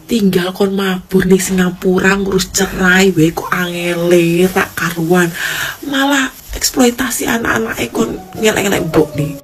tinggal kon mabur nih Singapura ngurus cerai wae kok angele tak karuan, malah eksploitasi anak-anak kon ngelek-ngelek mbok nih.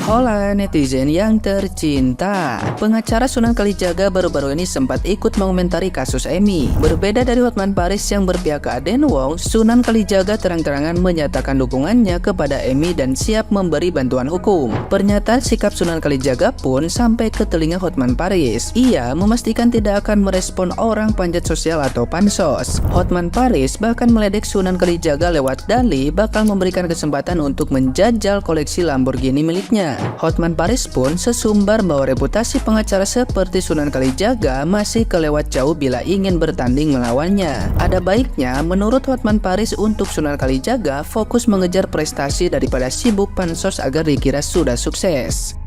Hola netizen yang tercinta, pengacara Sunan Kalijaga baru-baru ini sempat ikut mengomentari kasus Emmy. Berbeda dari Hotman Paris yang berpihak ke Aden Wong, Sunan Kalijaga terang-terangan menyatakan dukungannya kepada Emmy dan siap memberi bantuan hukum. Pernyataan sikap Sunan Kalijaga pun sampai ke telinga Hotman Paris. Ia memastikan tidak akan merespon orang panjat sosial atau pansos. Hotman Paris bahkan meledek Sunan Kalijaga lewat dalih bakal memberikan kesempatan untuk menjajal koleksi Lamborghini miliknya. Hotman Paris pun sesumbar bahwa reputasi pengacara seperti Sunan Kalijaga masih kelewat jauh bila ingin bertanding melawannya. Ada baiknya menurut Hotman Paris untuk Sunan Kalijaga fokus mengejar prestasi daripada sibuk pansos agar dikira sudah sukses.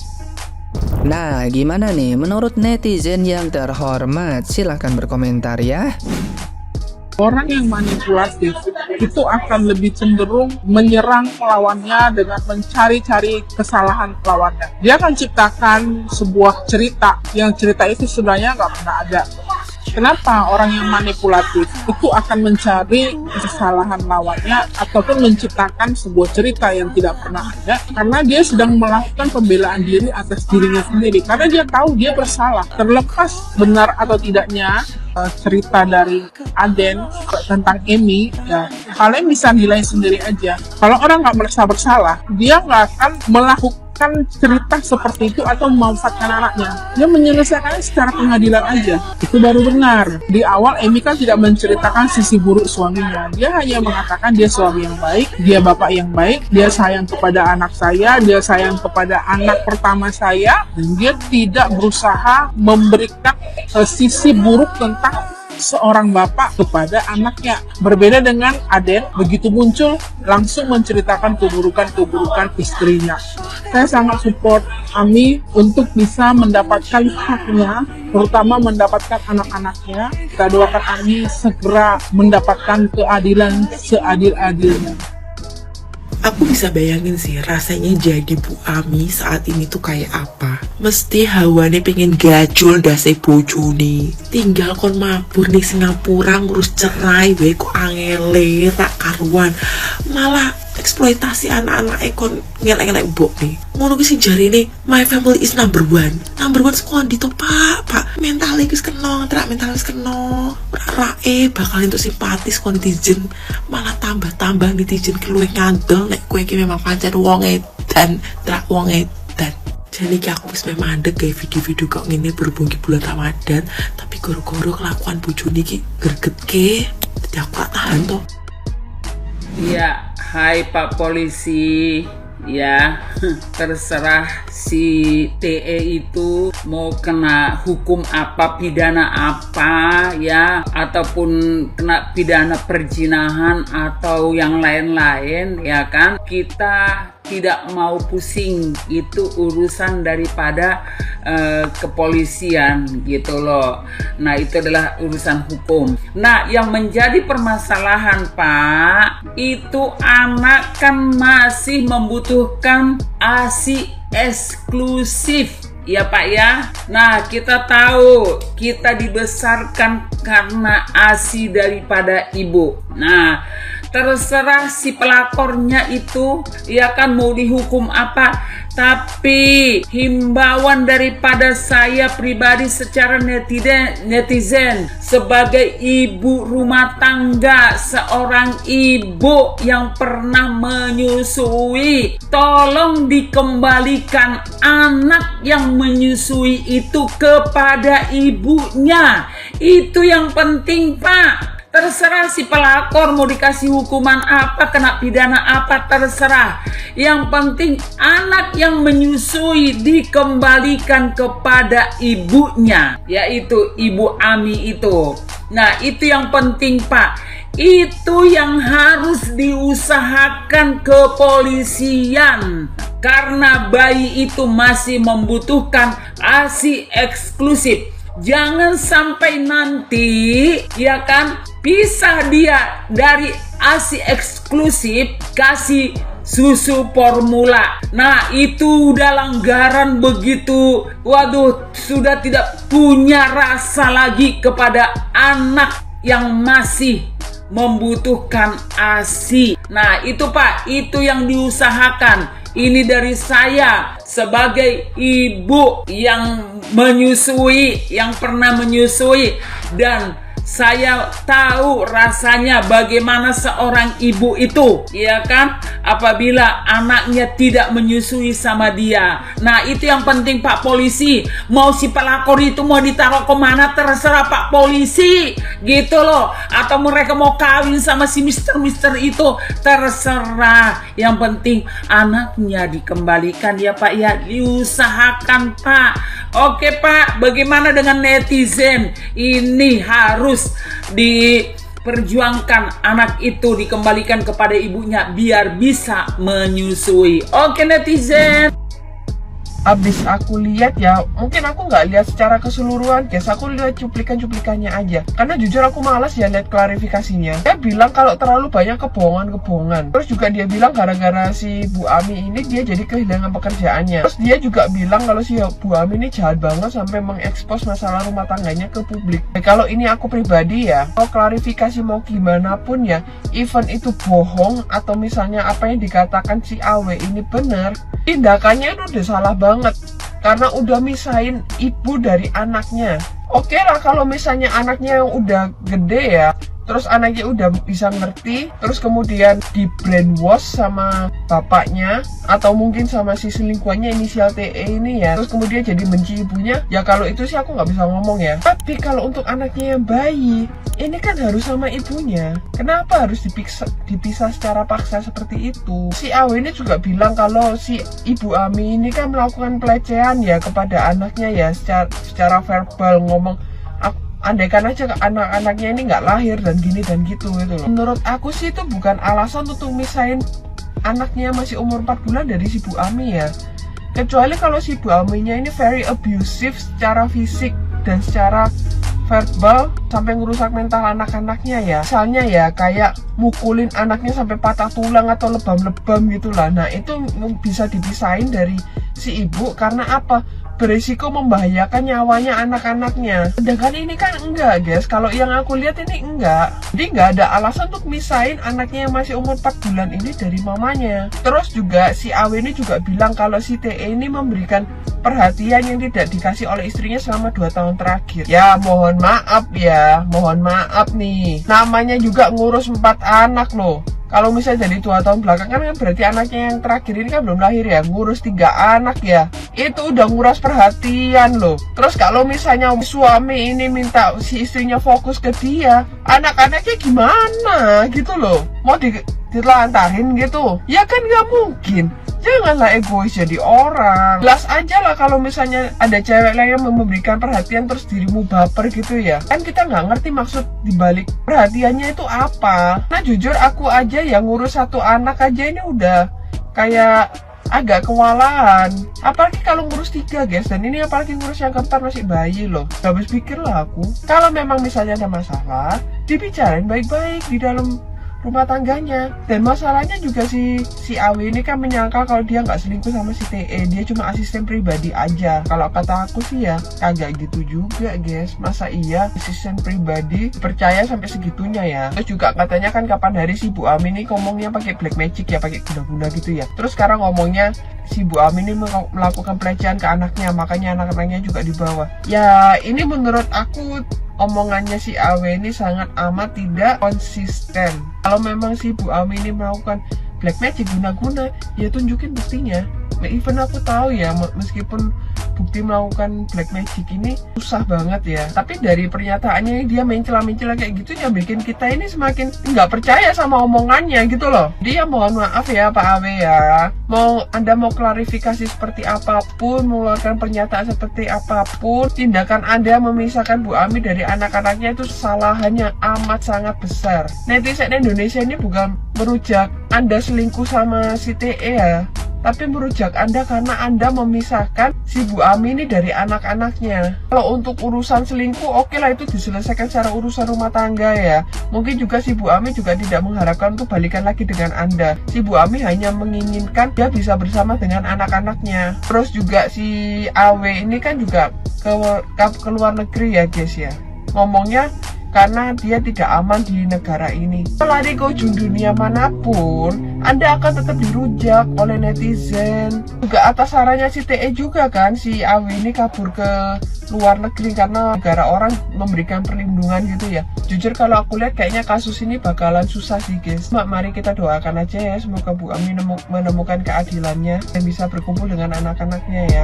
Nah, gimana nih menurut netizen yang terhormat? Silahkan berkomentar ya. Orang yang manipulatif itu akan lebih cenderung menyerang lawannya dengan mencari-cari kesalahan lawannya. Dia akan ciptakan sebuah cerita yang cerita itu sebenarnya nggak pernah ada. Kenapa orang yang manipulatif itu akan mencari kesalahan lawannya ataupun menciptakan sebuah cerita yang tidak pernah ada? Karena dia sedang melakukan pembelaan diri atas dirinya sendiri. Karena dia tahu dia bersalah. Terlepas benar atau tidaknya cerita dari Aden tentang Emmy, ya kalian bisa nilai sendiri aja. Kalau orang nggak merasa bersalah, dia nggak akan melakukan cerita seperti itu atau memanfaatkan anaknya. Dia menyelesaikannya secara pengadilan aja. Itu baru benar. Di awal Emmy kan tidak menceritakan sisi buruk suaminya. Dia hanya mengatakan dia suami yang baik, dia bapak yang baik, dia sayang kepada anak saya, dia sayang kepada anak pertama saya, dan dia tidak berusaha memberikan sisi buruk tentang seorang bapak kepada anaknya. Berbeda dengan Aden, begitu muncul langsung menceritakan keburukan-keburukan istrinya. Saya sangat support Ami untuk bisa mendapatkan haknya, terutama mendapatkan anak-anaknya. Kita doakan Ami segera mendapatkan keadilan seadil-adilnya. Aku bisa bayangin sih rasanya jadi Bu Ami saat ini tuh kayak apa. Mesti hawane pengen gajul dase bojone. Tinggal kon mabur nih Singapura ngurus cerai wae kok angele tak karuan, malah eksploitasi anak-anak kon ngelek-ngelek mbok nih. Ngono ki sing jarine my family is number one. Number one sekondi to pak. Mental wis kena, mental wis kena. Rae bakal entuk simpatis netizen, malah tambah netizen ki luwih ngandel nek kowe ki memang pancen wong edan, wong edan. Jadi ki aku wis mandek gawe video-video kok ngene berhubung ki bulan Ramadan, tapi goro-goro kelakuan bojone ki gregetke. Dadi aku gak tahan to. Ya, hai Pak Polisi, ya terserah si TE itu mau kena hukum apa, pidana apa ya, ataupun kena pidana perzinahan atau yang lain-lain ya kan. Kita tidak mau pusing, itu urusan daripada kepolisian gitu loh. Nah itu adalah urusan hukum. Nah yang menjadi permasalahan Pak, itu anak kan masih membutuhkan ASI eksklusif ya Pak ya. Nah kita tahu kita dibesarkan karena ASI daripada ibu. Nah terserah si pelapornya itu ya kan mau dihukum apa, tapi himbauan daripada saya pribadi secara netizen sebagai ibu rumah tangga, seorang ibu yang pernah menyusui, tolong dikembalikan anak yang menyusui itu kepada ibunya. Itu yang penting Pak. Terserah si pelakor mau dikasih hukuman apa, kena pidana apa, terserah. Yang penting anak yang menyusui dikembalikan kepada ibunya, yaitu Ibu Ami itu. Nah itu yang penting Pak. Itu yang harus diusahakan kepolisian. Karena bayi itu masih membutuhkan ASI eksklusif. Jangan sampai nanti ya kan pisah dia dari ASI eksklusif, kasih susu formula. Nah, itu udah langgaran begitu. Waduh, sudah tidak punya rasa lagi kepada anak yang masih membutuhkan ASI. Nah, itu Pak, itu yang diusahakan. Ini dari saya sebagai ibu yang menyusui, yang pernah menyusui, dan saya tahu rasanya bagaimana seorang ibu itu, ya kan, apabila anaknya tidak menyusui sama dia. Nah, itu yang penting Pak Polisi. Mau si pelakor itu mau ditaruh kemana terserah Pak Polisi, gitu loh. Atau mereka mau kawin sama si mister itu, terserah. Yang penting anaknya dikembalikan ya Pak ya, diusahakan Pak. Oke Pak, bagaimana dengan netizen? Ini harus diperjuangkan, anak itu dikembalikan kepada ibunya biar bisa menyusui. Oke netizen. Abis aku lihat ya, mungkin aku nggak lihat secara keseluruhan guys, aku lihat cuplikan-cuplikannya aja. Karena jujur aku malas ya lihat klarifikasinya. Dia bilang kalau terlalu banyak kebohongan-kebohongan. Terus juga dia bilang gara-gara si Bu Ami ini dia jadi kehilangan pekerjaannya. Terus dia juga bilang kalau si Bu Ami ini jahat banget sampai mengekspos masalah rumah tangganya ke publik. Kalau ini aku pribadi ya, kalau klarifikasi mau gimana pun ya, even itu bohong atau misalnya apa yang dikatakan si Awe ini benar, tindakannya itu udah salah banget karena udah misahin ibu dari anaknya. Oke lah kalau misalnya anaknya yang udah gede ya, terus anaknya udah bisa ngerti, terus kemudian di brainwash sama bapaknya atau mungkin sama si selingkuhannya inisial TE ini ya, terus kemudian jadi benci ibunya, ya kalau itu sih aku nggak bisa ngomong ya. Tapi kalau untuk anaknya yang bayi, ini kan harus sama ibunya. Kenapa harus dipisah secara paksa seperti itu? Si Awe ini juga bilang kalau si Ibu Ami ini kan melakukan pelecehan ya kepada anaknya ya, secara verbal ngomong, andaikan aja anak-anaknya ini nggak lahir dan gini dan gitu loh. Menurut aku sih itu bukan alasan untuk misahin anaknya masih umur 4 bulan dari si Bu Ami ya. Kecuali kalau si Bu Aminya ini very abusive secara fisik dan secara verbal sampai ngerusak mental anak-anaknya ya. Misalnya ya kayak mukulin anaknya sampai patah tulang atau lebam-lebam gitulah. Nah itu bisa dipisahin dari si ibu karena apa? Berisiko membahayakan nyawanya anak-anaknya. Sedangkan ini kan enggak guys, kalau yang aku lihat ini enggak. Jadi enggak ada alasan untuk misahin anaknya yang masih umur 4 bulan ini dari mamanya. Terus juga si Awe ini juga bilang kalau si TE ini memberikan perhatian yang tidak dikasih oleh istrinya selama 2 tahun terakhir. Ya mohon maaf ya, mohon maaf nih, namanya juga ngurus 4 anak loh. Kalau misalnya dari 2 tahun belakangan kan berarti anaknya yang terakhir ini kan belum lahir ya, ngurus 3 anak ya, itu udah nguras perhatian loh. Terus kalau misalnya suami ini minta si istrinya fokus ke dia, anak-anaknya gimana gitu loh, mau ditelantarin gitu ya kan nggak mungkin. Janganlah egois jadi orang. Jelas aja lah kalau misalnya ada cewek lain yang memberikan perhatian terus dirimu baper gitu ya. Kan kita nggak ngerti maksud dibalik perhatiannya itu apa. Nah jujur aku aja yang ngurus 1 anak aja ini udah kayak agak kewalahan. Apalagi kalau ngurus 3 guys. Dan ini apalagi ngurus yang keempat masih bayi loh. Gak habis pikir lah aku. Kalau memang misalnya ada masalah, dibicarain baik-baik di dalam rumah tangganya. Dan masalahnya juga si Awi ini kan menyangka kalau dia nggak selingkuh sama si TE, dia cuma asisten pribadi aja. Kalau kata aku sih ya kagak gitu juga guys. Masa iya asisten pribadi percaya sampai segitunya ya. Terus juga katanya kan kapan hari si Bu Ami ini ngomongnya pakai black magic ya, pakai guna-guna gitu ya. Terus sekarang ngomongnya si Bu Ami ini melakukan pelecehan ke anaknya, makanya anak-anaknya juga dibawa. Ya ini menurut aku omongannya si Awe ini sangat amat tidak konsisten. Kalau memang si Bu Ami ini melakukan black magic guna-guna, ya tunjukin buktinya. Even aku tahu ya, meskipun bukti melakukan black magic ini susah banget ya, tapi dari pernyataannya dia mencela-mencela kayak gitu ya bikin kita ini semakin nggak percaya sama omongannya gitu loh. Dia mohon maaf ya Pak Awe ya, Anda mau klarifikasi seperti apapun, mengeluarkan pernyataan seperti apapun, tindakan Anda memisahkan Bu Ami dari anak-anaknya itu kesalahannya amat sangat besar. Netizen Indonesia ini bukan merujak Anda selingkuh sama si TE ya, tapi merujak Anda karena Anda memisahkan si Bu Ami ini dari anak-anaknya. Kalau untuk urusan selingkuh, oke lah, itu diselesaikan secara urusan rumah tangga ya. Mungkin juga si Bu Ami juga tidak mengharapkan untuk balikan lagi dengan Anda. Si Bu Ami hanya menginginkan dia bisa bersama dengan anak-anaknya. Terus juga si AW ini kan juga ke luar negeri ya guys ya. Ngomongnya karena dia tidak aman di negara ini. Lari ke ujung dunia manapun, Anda akan tetap dirujak oleh netizen. Juga atas sarannya si TE juga kan, si Awi ini kabur ke luar negeri karena negara orang memberikan perlindungan gitu ya. Jujur kalau aku lihat kayaknya kasus ini bakalan susah sih guys. Mari kita doakan aja ya, semoga Bu Ami menemukan keadilannya dan bisa berkumpul dengan anak-anaknya ya.